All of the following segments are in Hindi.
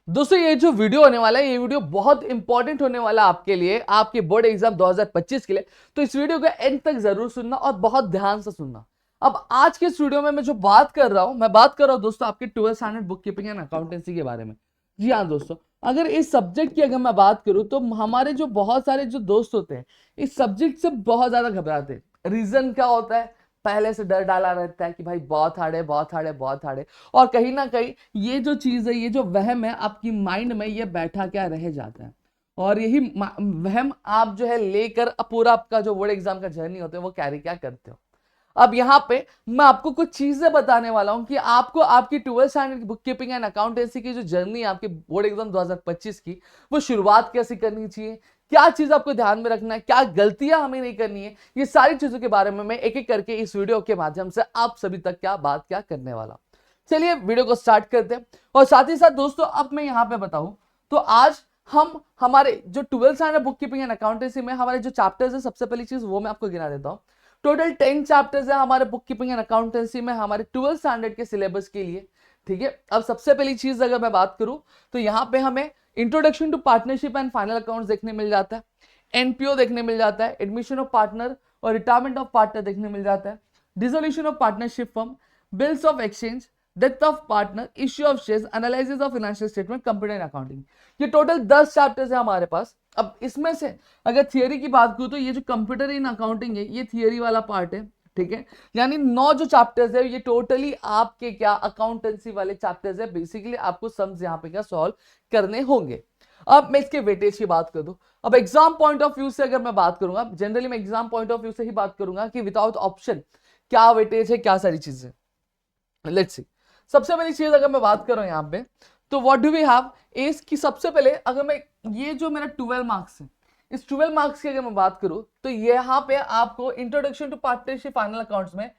दोस्तों ये जो वीडियो होने वाला है, ये वीडियो बहुत इंपॉर्टेंट होने वाला है आपके लिए, आपके बोर्ड एग्जाम 2025 के लिए। तो इस वीडियो को एंड तक जरूर सुनना और बहुत ध्यान से सुनना। अब आज के इस वीडियो में मैं जो बात कर रहा हूं, मैं बात कर रहा हूं दोस्तों आपके 12th standard book keeping and accountancy के बारे में। जी हाँ दोस्तों, अगर इस सब्जेक्ट की अगर मैं बात करूं तो हमारे जो बहुत सारे जो दोस्त होते हैं इस सब्जेक्ट से बहुत ज्यादा घबराते हैं। रीजन क्या होता है? पहले से डर डाला रहता है कि भाई बहुत हार्ड है, बहुत हार्ड है, बहुत हार्ड है। और कहीं ना कहीं ये जो चीज है, ये जो वहम है आपकी माइंड में, ये बैठा क्या रह जाता है। और यही वहम आप जो है लेकर पूरा आपका जो बोर्ड एग्जाम का जर्नी होता है वो कैरी क्या करते हो। अब यहाँ पे मैं आपको कुछ चीजें बताने वाला हूं कि आपको आपकी 12th स्टैंडर्ड की बुक कीपिंग एंड अकाउंटेंसी की जो जर्नी है आपके बोर्ड एग्जाम 2025 की, वो शुरुआत कैसे करनी चाहिए, क्या चीज आपको ध्यान में रखना है, क्या गलतियां हमें नहीं करनी है। ये सारी चीजों के बारे में मैं एक एक करके इस वीडियो के माध्यम से आप सभी तक क्या बात क्या करने वाला। चलिए वीडियो को स्टार्ट करते हैं। और साथ ही साथ दोस्तों अब मैं यहाँ पे बताऊं तो आज हम हमारे जो 12th standard book keeping and accountancy में हमारे जो चैप्टर्स है, सबसे पहली चीज वो मैं आपको गिना देता हूँ। टोटल 10 चैप्टर्स है हमारे बुक कीपिंग एंड अकाउंटेंसी में, हमारे 12th स्टैंडर्ड के सिलेबस के लिए। ठीक है, अब सबसे पहली चीज अगर मैं बात करूं तो यहाँ पे हमें introduction to partnership and final accounts देखने मिल जाता है, एनपीओ देखने मिल जाता है, एडमिशन ऑफ पार्टनर और रिटायरमेंट ऑफ पार्टनर देखने मिल जाता है, dissolution of partnership firm, bills of exchange, death of partner, issue of shares, analysis of financial statement, computer and accounting. ये टोटल 10 चैप्टर्स है हमारे पास। अब इसमें से अगर थियरी की बात करूं तो ये जो कंप्यूटर इन अकाउंटिंग है ये थियरी वाला पार्ट है। ठीक है, यानी 9 जो चैप्टर्स है ये टोटली आपके क्या अकाउंटेंसी वाले चैप्टर्स है। बेसिकली आपको सम्स यहाँ पे क्या सॉल्व करने होंगे। अब मैं इसके वेटेज की बात कर दूं। अब एग्जाम पॉइंट ऑफ व्यू से अगर मैं बात करूंगा, जनरली मैं एग्जाम पॉइंट ऑफ व्यू से ही बात करूंगा कि विदाउट ऑप्शन क्या वेटेज है, क्या सारी चीजें। लेट्स सी, सबसे पहली चीज अगर मैं बात कर रहा हूं यहाँ पे तो what do we have is कि सबसे पहले अगर मैं ये जो मेरा 12 मार्क्स है, इस 12 मार्क्स की अगर मैं बात करूं तो यहाँ पे आपको introduction to partnership final accounts में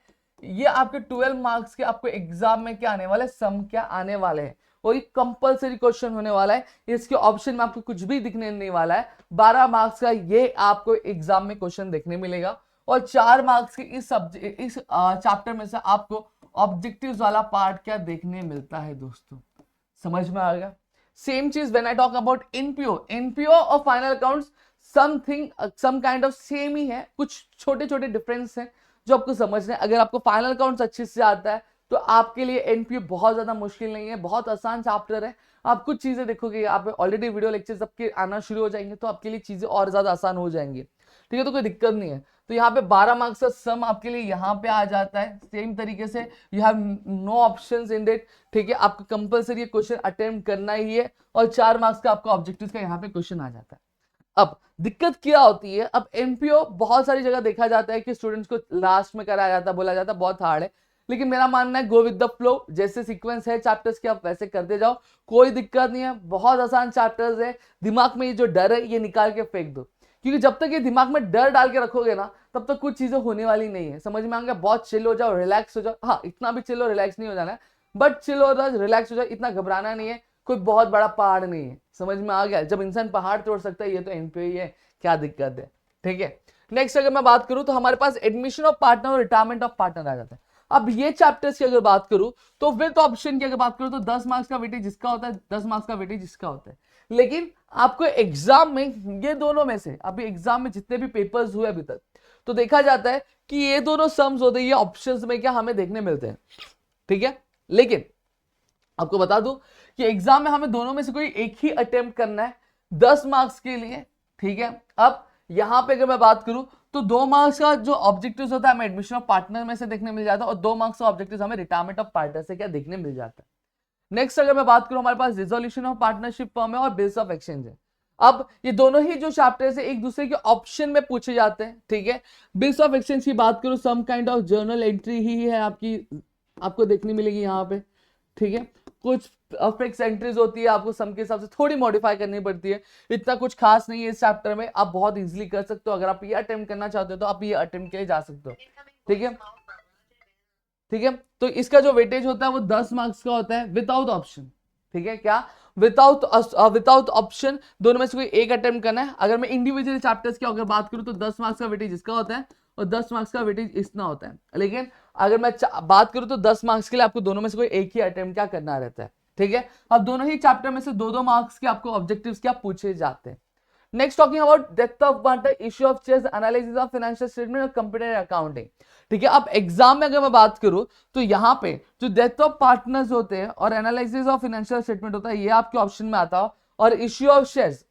ये आपके 12 मार्क्स के आपको एग्जाम में क्या आने वाले हैं, सम क्या आने वाले हैं। और ये कंपलसरी क्वेश्चन होने वाला है, इसके ऑप्शन में आपको कुछ भी दिखने नहीं वाला है। 12 मार्क्स का ये आपको एग्जाम में क्वेश्चन देखने मिलेगा। और 4 मार्क्स के इस सब्जेक्ट इस चैप्टर में से आपको ऑब्जेक्टिव्स वाला पार्ट क्या देखने मिलता है दोस्तों। समझ में आ गया? सेम चीज when I talk about NPO और final accounts, something some kind of same ही है, कुछ छोटे छोटे डिफरेंस हैं जो आपको समझना है। अगर आपको फाइनल अकाउंट्स अच्छे से आता है तो आपके लिए एनपीओ बहुत ज्यादा मुश्किल नहीं है, बहुत आसान चैप्टर है। आप कुछ चीजें देखोगे, आप ऑलरेडी वीडियो लेक्चर्स आपके आना शुरू हो जाएंगे तो आपके लिए चीजें और ज्यादा आसान हो जाएंगी। ठीक है, तो कोई दिक्कत नहीं है। तो यहाँ पे 12 मार्क्स का सम आपके लिए यहाँ पे आ जाता है। सेम तरीके से you have no options in it. ठीक है, आपको कंपलसरी क्वेश्चन अटेम्प्ट करना ही है। और 4 मार्क्स का आपका ऑब्जेक्टिव का यहाँ पे क्वेश्चन आ जाता है। अब दिक्कत क्या होती है, अब एमपीओ बहुत सारी जगह देखा जाता है कि स्टूडेंट्स को लास्ट में कराया जाता है, बोला जाता है बहुत हार्ड है। लेकिन मेरा मानना है गो विद द फ्लो, जैसे सीक्वेंस है चैप्टर्स के आप वैसे करते जाओ, कोई दिक्कत नहीं है। बहुत आसान चैप्टर्स है। दिमाग में ये जो डर है ये निकाल के फेंक दो, क्योंकि जब तक ये दिमाग में डर डाल के रखोगे ना तब तक कुछ चीजें होने वाली नहीं है। समझ में आएंगे, बहुत चिल हो जाओ, रिलैक्स हो जाओ। हाँ, इतना भी चिल हो रिलैक्स नहीं हो जाना है, बट चिल हो जाओ, रिलैक्स हो जाओ, इतना घबराना नहीं है। कोई बहुत बड़ा पहाड़ नहीं है। समझ में आ गया? जब इंसान पहाड़ तोड़ सकता है ये तो एनपीओ ही है, क्या दिक्कत है। ठीक है, नेक्स्ट अगर मैं बात करूं तो हमारे पास एडमिशन ऑफ पार्टनर और रिटायरमेंट ऑफ पार्टनर आ जाता है। अब ये चैप्टर्स की अगर बात करूं तो विद ऑप्शन की अगर बात करूं तो 10 मार्क्स का वेटेज जिसका होता है, 10 मार्क्स का वेटेज जिसका होता है। लेकिन आपको एग्जाम में ये दोनों में से, अभी एग्जाम में जितने भी पेपर्स हुए अभी तक, तो देखा जाता है कि ये दोनों सम्स होते हैं, ये ऑप्शंस में क्या हमें देखने मिलते हैं। ठीक है, लेकिन आपको बता दूं कि एग्जाम में हमें दोनों में से कोई एक ही अटेम्प्ट करना है 10 मार्क्स के लिए। ठीक है, अब यहां पे अगर मैं बात करूं तो 2 मार्क्स का जो ऑब्जेक्टिव होता है हमें एडमिशन ऑफ पार्टनर में से देखने मिल जाता है, और 2 मार्क्स का ऑब्जेक्टिव हमें रिटायरमेंट ऑफ पार्टनर से क्या देखने मिल जाता है। नेक्स्ट अगर मैं बात करूं, हमारे पास रिजोल्यूशन ऑफ पार्टनरशिप फर्म है और बिल्स ऑफ एक्सचेंज है। अब ये दोनों ही जो चैप्टर्स है एक दूसरे के ऑप्शन में पूछे जाते हैं। ठीक है, बिल्स ऑफ एक्सचेंज की बात करूं, some kind of journal entry ही है आपकी, आपको देखने मिलेगी यहाँ पे। ठीक है, कुछ फिक्स एंट्रीज होती है, आपको सम के हिसाब से थोड़ी मॉडिफाई करनी पड़ती है। इतना कुछ खास नहीं है इस चैप्टर में, आप बहुत इजीली कर सकते हो। अगर आप ये अटेम्प्ट करना चाहते हो तो आप ये अटेम्प्ट के लिए जा सकते हो। ठीक है, ठीक है, तो इसका जो वेटेज होता है वो 10 मार्क्स का होता है विदाउट ऑप्शन। ठीक है, क्या विदाउट ऑप्शन, दोनों में से कोई एक अटेम्प्ट करना है। अगर मैं इंडिविजुअल चैप्टर्स की अगर बात करूं तो 10 मार्क्स का वेटेज इसका होता है और 10 मार्क्स का वेटेज इतना होता है। लेकिन अगर मैं बात करूं तो 10 मार्क्स के लिए आपको दोनों में से कोई एक ही अटेम्प्ट क्या करना रहता है। ठीक है। अब दोनों ही चैप्टर में से 2-2 मार्क्स के आपको ऑब्जेक्टिव्स क्या पूछे जाते हैं। Next talking about depth of partner, issue of shares, analysis of financial statement और कंप्यूटर अकाउंटिंग। ठीक है, अब एग्जाम में अगर मैं बात करूं तो यहाँ पे जो डेप्थ ऑफ पार्टनर्स होते हैं और एनालिसिस ऑफ फाइनेंशियल स्टेटमेंट होता है, ये आपके ऑप्शन में आता है, और इश्यू ऑफ शेयर्स,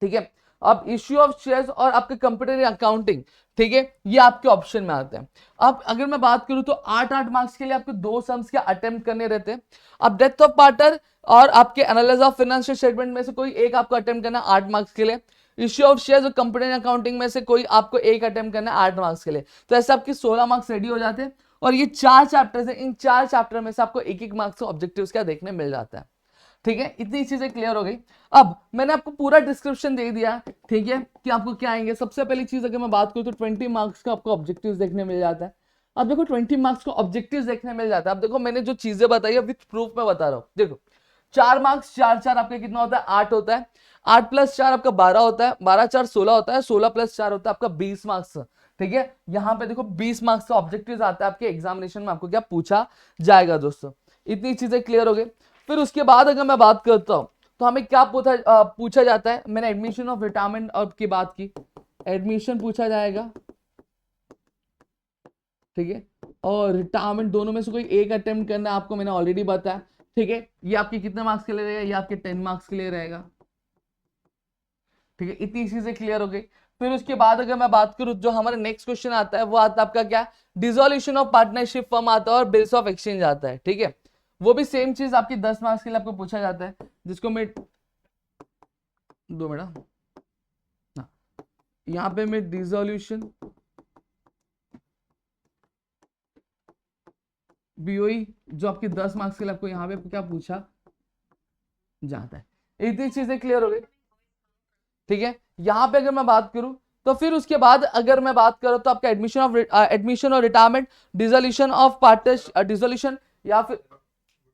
ठीक है, अब इश्यू ऑफ शेयर्स और आपके कंप्यूटर अकाउंटिंग, ठीक है, ये आपके ऑप्शन में आते हैं। अब अगर मैं बात करूं तो 8-8 मार्क्स के लिए आपको 2 सम्स के अटेम्प्ट करने रहते हैं। अब डेप्थ ऑफ पार्टनर और आपके एनालिसिस ऑफ फाइनेंशियल स्टेटमेंट में से कोई एक आपको अटेम्प्ट करना है 8 मार्क्स के लिए। इश्यू ऑफ शेयर्स और कंप्यूटर अकाउंटिंग में से कोई आपको एक अटेम्प्ट करना है 8 मार्क्स के लिए। तो ऐसे आपके 16 मार्क्स रेडी हो जाते हैं, और ये 4 चैप्टर्स हैं, इन 4 चैप्टर में से आपको एक मार्क्स का ऑब्जेक्टिव्स क्या देखने मिल जाता है। ठीक है, इतनी चीजें क्लियर हो गई। अब मैंने आपको पूरा डिस्क्रिप्शन दे दिया, ठीक है, कि आपको क्या आएंगे। सबसे पहली चीज अगर मैं बात करूं तो 20 मार्क्स का आपको ऑब्जेक्टिव्स देखने मिल जाता है। अब देखो 20 मार्क्स का ऑब्जेक्टिव्स देखने मिल जाता है। अब देखो मैंने जो चीजें बताई है विथ प्रूफ में बता रहा हूं। देखो 4 मार्क्स 4 आपका कितना होता है, 8 होता है। 8 + 4 आपका 12 होता है। 12 × 4 16 होता है। 16 + 4 होता है आपका 20 मार्क्स। ठीक है, यहाँ पे देखो 20 मार्क्स का ऑब्जेक्टिव आता है आपके एग्जामिनेशन में, आपको क्या पूछा जाएगा दोस्तों। इतनी चीजें क्लियर हो गई। फिर उसके बाद अगर मैं बात करता हूं तो हमें क्या पूछा जाता है। मैंने एडमिशन ऑफ रिटायरमेंट की बात की, एडमिशन पूछा जाएगा, ठीक है, और रिटायरमेंट दोनों में से कोई एक अटेम्प्ट करना है आपको, मैंने ऑलरेडी बताया। ठीक है, ये आपके कितने मार्क्स के लिए रहेगा, ये आपके 10 मार्क्स के लिए रहेगा। ठीक है, इतनी चीजें क्लियर हो गई। फिर उसके बाद अगर मैं बात करूं जो हमारा नेक्स्ट क्वेश्चन आता है वो आता है आपका क्या, डिसोल्यूशन ऑफ पार्टनरशिप फर्म आता है और बिल्स ऑफ एक्सचेंज आता है। ठीक है, वो भी सेम चीज आपकी 10 मार्क्स के लिए आपको पूछा जाता है, जिसको मैं 2 मिनट यहाँ पे मैं डिसोल्यूशन बीओई जो आपकी 10 मार्क्स के लिए आपको यहाँ पे क्या पूछा जाता है। इतनी चीजें क्लियर हो गई। ठीक है, यहाँ पे अगर मैं बात करूं तो फिर उसके बाद अगर मैं बात करूं तो आपका एडमिशन और retirement, dissolution of partner dissolution, या फिर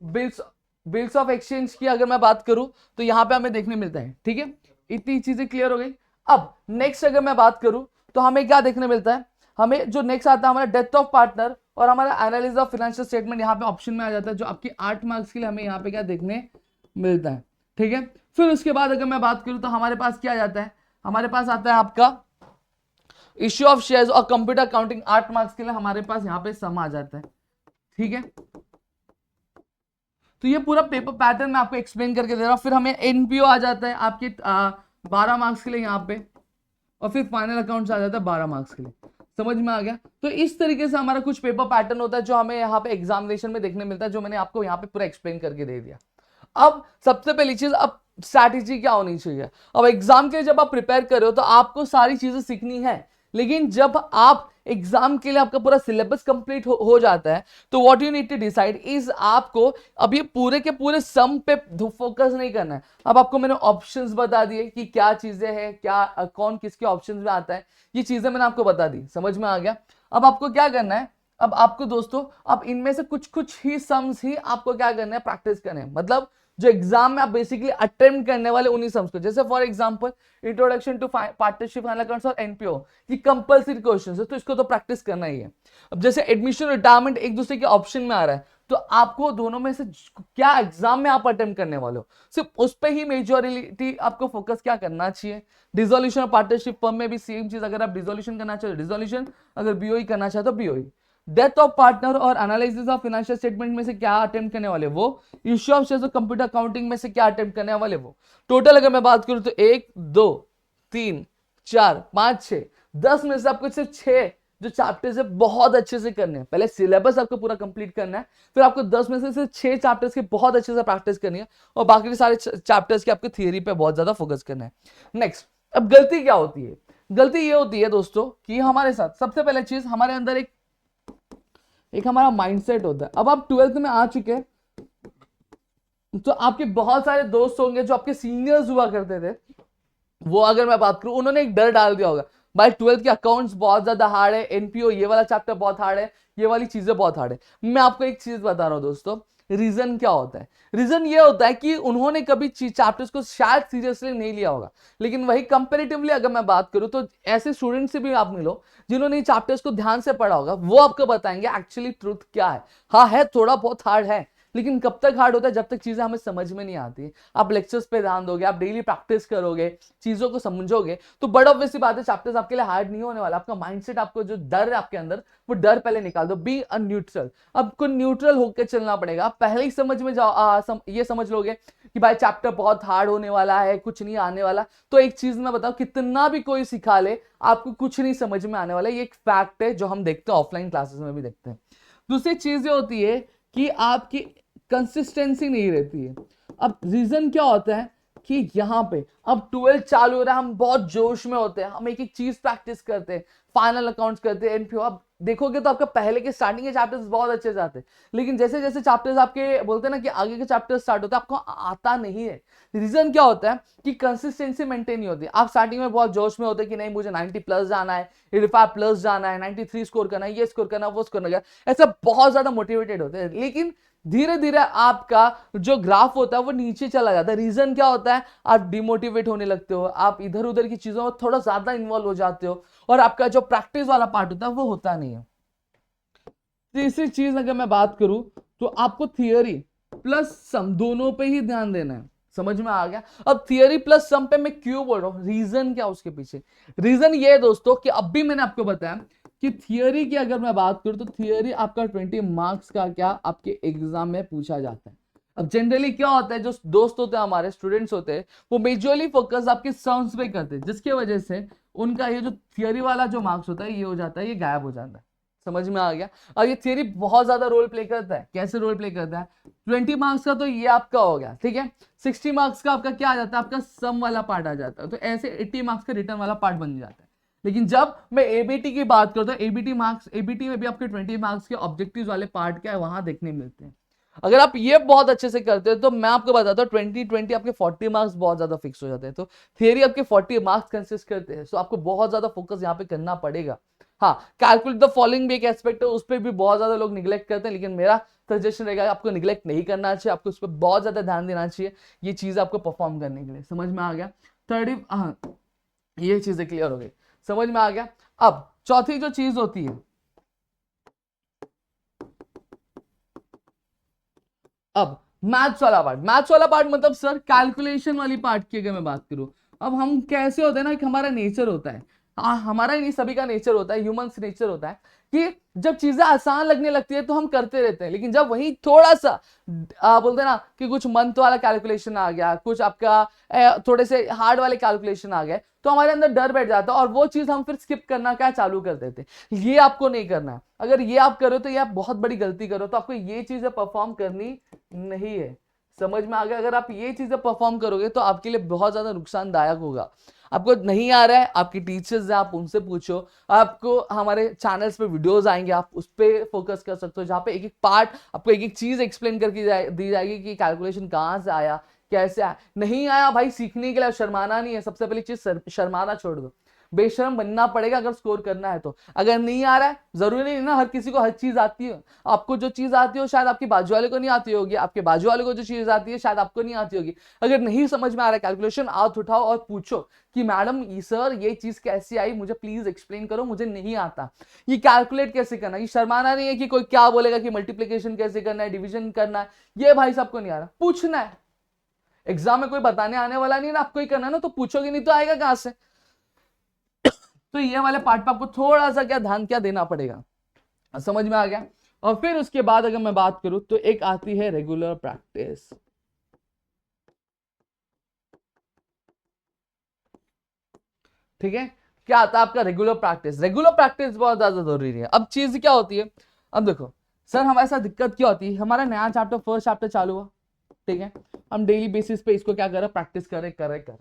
बिल्स ऑफ एक्सचेंज की अगर मैं बात करूं तो यहाँ पे हमें देखने मिलता है। ठीक है, इतनी चीजें क्लियर हो गई। अब नेक्स्ट अगर मैं बात करूं तो हमें क्या देखने मिलता है, हमें जो नेक्स्ट आता है हमारा डेथ ऑफ पार्टनर और हमारा एनालिसिस ऑफ फाइनेंशियल स्टेटमेंट यहाँ पे ऑप्शन में आ जाता है, जो आपकी 8 मार्क्स के लिए हमें यहाँ पे क्या देखने मिलता है। ठीक है, फिर उसके बाद अगर मैं बात करूं तो हमारे पास क्या आ जाता है, हमारे पास आता है आपका इश्यू ऑफ शेयर्स और कंप्यूटर अकाउंटिंग। 8 मार्क्स के लिए हमारे पास यहाँ पे सम आ जाता है। ठीक है, तो ये पूरा पेपर पैटर्न मैं आपको एक्सप्लेन करके दे रहा हूं। फिर हमें एनपीओ आ जाता है आपके 12 मार्क्स के लिए यहाँ पे, और फिर फाइनल अकाउंट्स आ जाता है 12 मार्क्स के लिए। समझ में आ गया। तो इस तरीके से हमारा कुछ पेपर पैटर्न होता है जो हमें यहाँ पे एग्जामिनेशन में देखने मिलता है, जो मैंने आपको यहाँ पे पूरा एक्सप्लेन करके दे दिया। अब सबसे पहली चीज, अब स्ट्रैटेजी क्या होनी चाहिए। अब एग्जाम के लिए जब आप प्रिपेयर कर रहे हो तो आपको सारी चीजें सीखनी है, लेकिन जब आप एग्जाम के लिए आपका पूरा सिलेबस कंप्लीट हो जाता है तो what you need to decide is, आपको अब ये पूरे के पूरे सम पे फोकस नहीं करना है। अब आपको मैंने ऑप्शंस बता दिए कि क्या चीजें हैं, क्या कौन किसके ऑप्शंस में आता है, ये चीजें मैंने आपको बता दी। समझ में आ गया। अब आपको क्या करना है, अब आपको दोस्तों अब इनमें से कुछ कुछ ही सम्स ही आपको क्या करना है, प्रैक्टिस करना है। मतलब जो एग्जाम में आप बेसिकली अटेम्प्ट करने वाले उन्हीं सम्स को, जैसे for example introduction to partnership final accounts और एनपीओ, ये कंपलसरी क्वेश्चंस है, तो इसको तो प्रैक्टिस करना ही है। अब जैसे एडमिशन रिटायरमेंट एक दूसरे के ऑप्शन में आ रहा है, तो आपको दोनों में से क्या एग्जाम में आप अटेम्प्ट करने वाले हो, सिर्फ उस पर ही मेजोरिटी आपको फोकस क्या करना चाहिए। डिसोल्यूशन और पार्टनरशिप फर्म में भी सेम चीज, अगर आप डिसोल्यूशन करना चाहते हो डिसोल्यूशन, अगर बीओई करना चाहते हो बीओई। डेथ ऑफ पार्टनर और एनालिसिस ऑफ फाइनेंशियल स्टेटमेंट में से क्या अटेम्प्ट करने वाले वो, इश्यू ऑफ शेयर्स और कंप्यूटर अकाउंटिंग में से क्या अटेम्प्ट करने वाले वो। टोटल अगर मैं बात करूं तो 1 2 3 4 5 6 10 में से आपको सिर्फ 6 जो चैप्टर्स है बहुत अच्छे से करने हैं। पहले सिलेबस आपको पूरा कंप्लीट करना है, फिर आपको 10 में से सिर्फ 6 चैप्टर्स की बहुत अच्छे से प्रैक्टिस करनी है, और बाकी सारे चैप्टर्स की आपको थियरी पे बहुत ज्यादा फोकस करना है। नेक्स्ट, अब गलती क्या होती है, गलती ये होती है दोस्तों कि हमारे साथ सबसे पहले चीज हमारे अंदर एक हमारा माइंडसेट होता है। अब आप 12th में आ चुके हैं तो आपके बहुत सारे दोस्त होंगे जो आपके सीनियर्स हुआ करते थे, वो अगर मैं बात करूं उन्होंने एक डर डाल दिया होगा, भाई 12th के अकाउंट्स बहुत ज्यादा हार्ड है, एनपीओ ये वाला चैप्टर बहुत हार्ड है, ये वाली चीजें बहुत हार्ड है। मैं आपको एक चीज बता रहा हूं दोस्तों, रीजन क्या होता है। रीजन ये होता है कि उन्होंने कभी चैप्टर्स को शायद सीरियसली नहीं लिया होगा, लेकिन वही कंपैरेटिवली अगर मैं बात करूं तो ऐसे स्टूडेंट से भी आप मिलो जिन्होंने चैप्टर्स को ध्यान से पढ़ा होगा, वो आपको बताएंगे एक्चुअली ट्रुथ क्या है। हाँ है, थोड़ा बहुत हार्ड है, लेकिन कब तक हार्ड होता है, जब तक चीजें हमें समझ में नहीं आती। आप लेक्चर्स पे ध्यान दोगे, आप डेली प्रैक्टिस करोगे, चीजों को समझोगे, तो बड़ा ऑब्वियस बात है चैप्टर्स आपके लिए हार्ड नहीं होने वाला। आपका माइंडसेट, आपको जो डर है आपके अंदर, वो डर पहले निकाल दो। Be a neutral. आपको न्यूट्रल होकर चलना पड़ेगा। आप पहले ही समझ में जाओ, ये समझ लोगे कि भाई चैप्टर बहुत हार्ड होने वाला है, कुछ नहीं आने वाला, तो एक चीज मैं बताऊं, कितना भी कोई सिखा ले, आपको कुछ नहीं समझ में आने वाला। ये एक फैक्ट है जो हम देखते हैं, ऑफलाइन क्लासेस में भी देखते हैं। दूसरी चीज ये होती है कि आपकी कंसिस्टेंसी नहीं रहती है। अब रीजन क्या होता है कि यहाँ पे अब 12 चालू हो रहा है, हम बहुत जोश में होते हैं, हम एक एक चीज प्रैक्टिस करते हैं, फाइनल अकाउंट्स करते हैं, एनपीओ। अब देखोगे तो आपका पहले के स्टार्टिंग के चैप्टर्स बहुत अच्छे जाते हैं, लेकिन जैसे जैसे चैप्टर्स आपके बोलते हैं ना कि आगे के चैप्टर्स स्टार्ट होते हैं, आपको आता नहीं है। रीजन क्या होता है कि कंसिस्टेंसी मेंटेन नहीं होती। आप स्टार्टिंग में बहुत जोश में होते हैं कि नहीं मुझे 90 प्लस जाना है, 85 प्लस जाना है, 93 स्कोर करना है, ये स्कोर करना है, वो स्कोर करना है, ऐसा बहुत ज्यादा मोटिवेटेड होते हैं। लेकिन धीरे धीरे आपका जो ग्राफ होता है वो नीचे चला जाता है। रीजन क्या होता है, आप डिमोटिवेट होने लगते हो, आप इधर उधर की चीजों में थोड़ा ज्यादा इन्वॉल्व हो जाते हो, और आपका जो प्रैक्टिस वाला पार्ट होता है वो होता नहीं है। तीसरी चीज अगर मैं बात करूं तो आपको थियरी प्लस सम दोनों पे ही ध्यान देना है। समझ में आ गया? अब थियरी प्लस सम पे मैं क्यों बोल रहा हूं, रीजन क्या उसके पीछे? रीजन ये है दोस्तों कि अब भी मैंने आपको बताया कि थियरी की अगर मैं बात करूं तो थियरी आपका 20 मार्क्स का क्या आपके एग्जाम में पूछा जाता है। अब जनरली क्या होता है, जो दोस्त होते हैं हमारे, स्टूडेंट्स होते हैं, वो मेजरली फोकस आपके सम्स पे करते हैं, जिसकी वजह से उनका ये जो थियरी वाला जो मार्क्स होता है ये हो जाता है, ये गायब हो जाता है। समझ में आ गया? और ये थियरी बहुत ज्यादा रोल प्ले करता है। कैसे रोल प्ले करता है? 20 मार्क्स का तो ये आपका हो गया, ठीक है। 60 मार्क्स का आपका क्या आ जाता है, आपका सम वाला पार्ट आ जाता है, तो ऐसे 80 मार्क्स का रिटर्न वाला पार्ट बन जाता है। लेकिन जब मैं एबीटी की बात करता हूँ, एबीटी में भी आपके 20 मार्क्स के ऑब्जेक्टिव वाले पार्ट क्या है वहां देखने मिलते हैं। अगर आप ये बहुत अच्छे से करते हो तो मैं आपको बताता हूँ 20 आपके 40 मार्क्स बहुत ज्यादा फिक्स हो जाते हैं। तो थियरी आपके 40 मार्क्स कंसिस्ट करते हैं, सो आपको बहुत ज्यादा फोकस यहाँ पे करना पड़ेगा। हाँ, कैलकुलेट द फॉलोइंग भी एक एस्पेक्ट है, उस पर भी बहुत ज्यादा लोग निगलेक्ट करते हैं, लेकिन मेरा सजेशन रहेगा आपको निगलेक्ट नहीं करना चाहिए, आपको उस पर बहुत ज्यादा ध्यान देना चाहिए, ये चीज आपको परफॉर्म करने के लिए। समझ में आ गया? 30, हाँ, ये चीजें क्लियर हो गई, समझ में आ गया। अब चौथी जो चीज होती है, अब मैथ्स वाला पार्ट मतलब सर कैलकुलेशन वाली पार्ट की अगर मैं बात करूं, अब हम कैसे होते हैं ना कि हमारा नेचर होता है, हमारा ही नहीं सभी का नेचर होता है, ह्यूमंस नेचर होता है कि जब चीजें आसान लगने लगती है तो हम करते रहते हैं, लेकिन जब वही थोड़ा सा बोलते हैं ना कि कुछ मंथ वाला कैलकुलेशन आ गया, कुछ आपका थोड़े से हार्ड वाले कैलकुलेशन आ गए, तो हमारे अंदर डर बैठ जाता है और वो चीज हम फिर स्किप करना क्या चालू कर देते। ये आपको नहीं करना है। अगर ये आप करो तो ये आप बहुत बड़ी गलती करो, तो आपको ये चीजें परफॉर्म करनी नहीं है। समझ में आ गया? अगर आप ये चीजें परफॉर्म करोगे तो आपके लिए बहुत ज्यादा नुकसानदायक होगा। आपको नहीं आ रहा है, आपकी टीचर्स हैं, आप उनसे पूछो, आपको हमारे चैनल्स पे वीडियोस आएंगे, आप उस पर फोकस कर सकते हो, जहाँ पे एक एक पार्ट आपको एक एक चीज एक्सप्लेन करके दी जाएगी कि कैलकुलेशन कहाँ से आया, कैसे आया। नहीं आया भाई, सीखने के लिए शर्माना नहीं है, सबसे पहली चीज शर्माना छोड़ दो, बेशर्म बनना पड़ेगा अगर स्कोर करना है तो। अगर नहीं आ रहा है, जरूरी नहीं ना हर किसी को हर चीज आती है। आपको जो चीज आती हो शायद आपके बाजू वाले को नहीं आती होगी, आपके बाजू वाले को जो चीज आती है शायद आपको नहीं आती होगी। अगर नहीं समझ में आ रहा है कैलकुलेशन, हाथ उठाओ और पूछो कि मैडम सर ये चीज कैसे आई, मुझे प्लीज एक्सप्लेन करो, मुझे नहीं आता, ये कैलकुलेट कैसे करना। ये शर्माना नहीं है कि कोई क्या बोलेगा कि मल्टीप्लीकेशन कैसे करना है, डिविजन करना है, ये भाई सबको नहीं आ रहा, पूछना है। एग्जाम में कोई बताने आने वाला नहीं ना, आपको ही करना है ना, तो पूछोगे नहीं तो आएगा कहां से। तो ये वाले पार्ट पे आपको थोड़ा सा क्या ध्यान क्या देना पड़ेगा। समझ में आ गया? और फिर उसके बाद अगर मैं बात करूं तो एक आती है रेगुलर प्रैक्टिस। ठीक है, क्या आता है आपका रेगुलर प्रैक्टिस? रेगुलर प्रैक्टिस बहुत ज्यादा जरूरी है। अब चीज क्या होती है, अब देखो सर हमारे साथ दिक्कत क्या होती है, हमारा नया चैप्टर फर्स्ट चैप्टर चालू हुआ, ठीक है, हम डेली बेसिस पे इसको क्या कर रहे हैं, प्रैक्टिस कर रहे,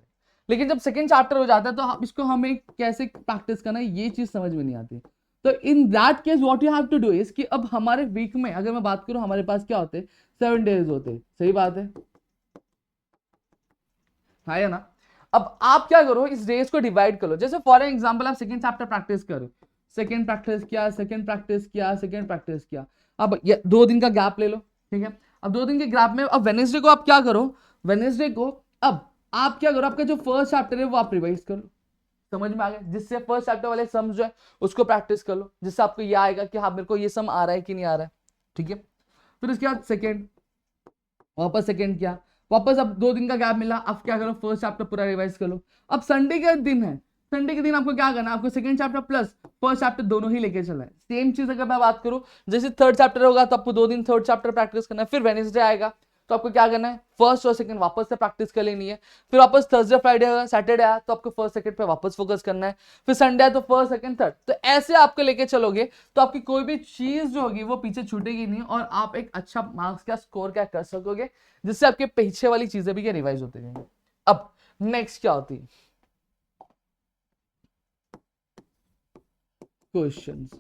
लेकिन जब सेकंड चैप्टर हो जाता है तो इसको हमें कैसे प्रैक्टिस करना है ये चीज समझ में नहीं आती। तो in that case what you have to do is कि अब हमारे वीक में अगर मैं बात करूं, हमारे पास क्या होते हैं, 7 डेज होते हैं, सही बात है, हाँ या ना। अब आप क्या करो, इस डेज को डिवाइड करो। जैसे फॉर एग्जांपल आप सेकंड चैप्टर प्रैक्टिस करो, सेकंड प्रैक्टिस किया, सेकंड प्रैक्टिस किया, सेकंड प्रैक्टिस किया, अब ये 2 दिन का गैप ले लो, ठीक है। अब 2 दिन के गैप में अब वेडनेसडे को आप क्या करो, वेडनेसडे को अब आप क्या करो, आपका जो फर्स्ट चैप्टर है वो आप रिवाइज करो। समझ में आ गया? जिससे फर्स्ट चैप्टर वाले सम जो है उसको प्रैक्टिस कर लो, जिससे आपको ये आएगा कि हाँ मेरे को ये सम आ रहा है कि नहीं आ रहा है, ठीक है। फिर उसके बाद सेकेंड, वापस सेकंड किया, वापस अब 2 दिन का गैप मिला, अब क्या करो, फर्स्ट चैप्टर पूरा रिवाइज कर लो। अब संडे का दिन है, संडे के दिन आपको क्या करना है, आपको second chapter plus first chapter दोनों ही लेके चलना है। सेम चीज अगर मैं बात करूं, जैसे थर्ड चैप्टर होगा तो आपको 2 दिन थर्ड चैप्टर प्रैक्टिस करना है, फिर वेडनेसडे आएगा तो आपको क्या करना है, फर्स्ट और सेकंड वापस से प्रैक्टिस कर लेनी है, फिर वापस थर्सडे फ्राइडे आएगा, सैटरडे आया तो आपको फर्स्ट सेकंड पे वापस फोकस करना है, फिर संडे आया तो फर्स्ट सेकंड थर्ड। तो ऐसे आपको लेके चलोगे तो आपकी कोई भी चीज जो होगी वो पीछे छूटेगी नहीं और आप एक अच्छा मार्क्स का स्कोर क्या कर सकोगे, जिससे आपके पीछे वाली चीजें भी क्या रिवाइज होती रहेंगी। अब नेक्स्ट क्या होती है, क्वेश्चंस।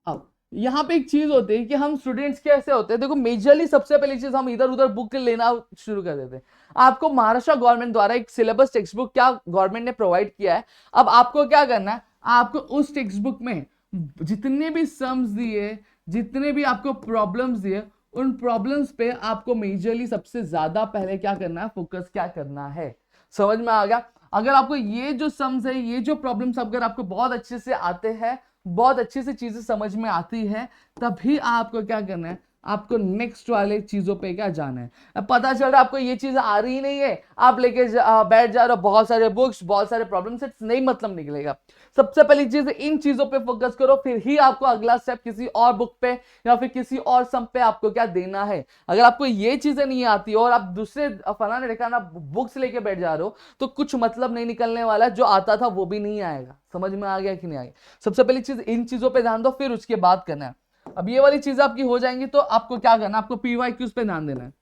अब यहाँ पे एक चीज होती है कि हम स्टूडेंट्स कैसे होते हैं, देखो मेजरली सबसे पहली चीज हम इधर उधर बुक लेना शुरू कर देते हैं। आपको महाराष्ट्र गवर्नमेंट द्वारा एक सिलेबस टेक्स्ट बुक क्या गवर्नमेंट ने प्रोवाइड किया है, अब आपको क्या करना है, आपको उस टेक्स्ट बुक में जितने भी सम्स दिए, जितने भी आपको प्रॉब्लम्स दिए, उन प्रॉब्लम्स पे आपको मेजरली सबसे ज्यादा पहले क्या करना है, फोकस क्या करना है। समझ में आ गया। अगर आपको ये जो सम्स है, ये जो प्रॉब्लम्स अगर आपको बहुत अच्छे से आते हैं, बहुत अच्छे से चीजें समझ में आती है, तभी आपको क्या करना है, आपको नेक्स्ट वाले चीजों पे क्या जाना है। अब पता चल रहा है आपको ये चीज आ रही नहीं है, आप लेके बैठ जा रहे हो बहुत सारे बुक्स, बहुत सारे प्रॉब्लम सेट्स, नहीं मतलब निकलेगा। सबसे पहली चीज इन चीजों पे फोकस करो, फिर ही आपको अगला स्टेप किसी और बुक पे या फिर किसी और सम पे आपको क्या देना है। अगर आपको ये चीजें नहीं आती और आप दूसरे फलाने ठिकाना बुक्स लेके बैठ जा रहे हो तो कुछ मतलब नहीं निकलने वाला, जो आता था वो भी नहीं आएगा। समझ में आ गया कि नहीं आ गया। सबसे पहली चीज इन चीजों पे ध्यान दो, फिर उसके बाद करना है। अब ये वाली चीजें आपकी हो जाएंगी तो आपको क्या करना है, आपको पीवाईक्यूज पे ध्यान देना है।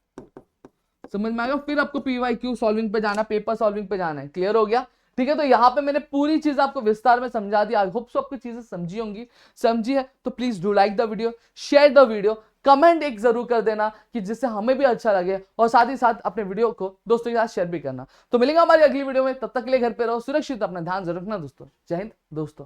समझ में आ गया। फिर आपको पीवाईक्यू सॉल्विंग पे जाना, पेपर सॉल्विंग पे जाना है। क्लियर हो गया। ठीक है, तो यहाँ पे मैंने पूरी चीज आपको विस्तार में समझा दी। आई होप सो आपको चीजें समझी होंगी। समझी है तो please do like the video, share the video, comment एक जरूर कर देना कि जिससे हमें भी अच्छा लगे, और साथ ही साथ अपने वीडियो को दोस्तों के साथ शेयर भी करना। तो मिलेंगे हमारी अगली वीडियो में, तब तक के लिए घर पे रहो सुरक्षित, अपना ध्यान जरूर रखना दोस्तों। जय हिंद दोस्तों।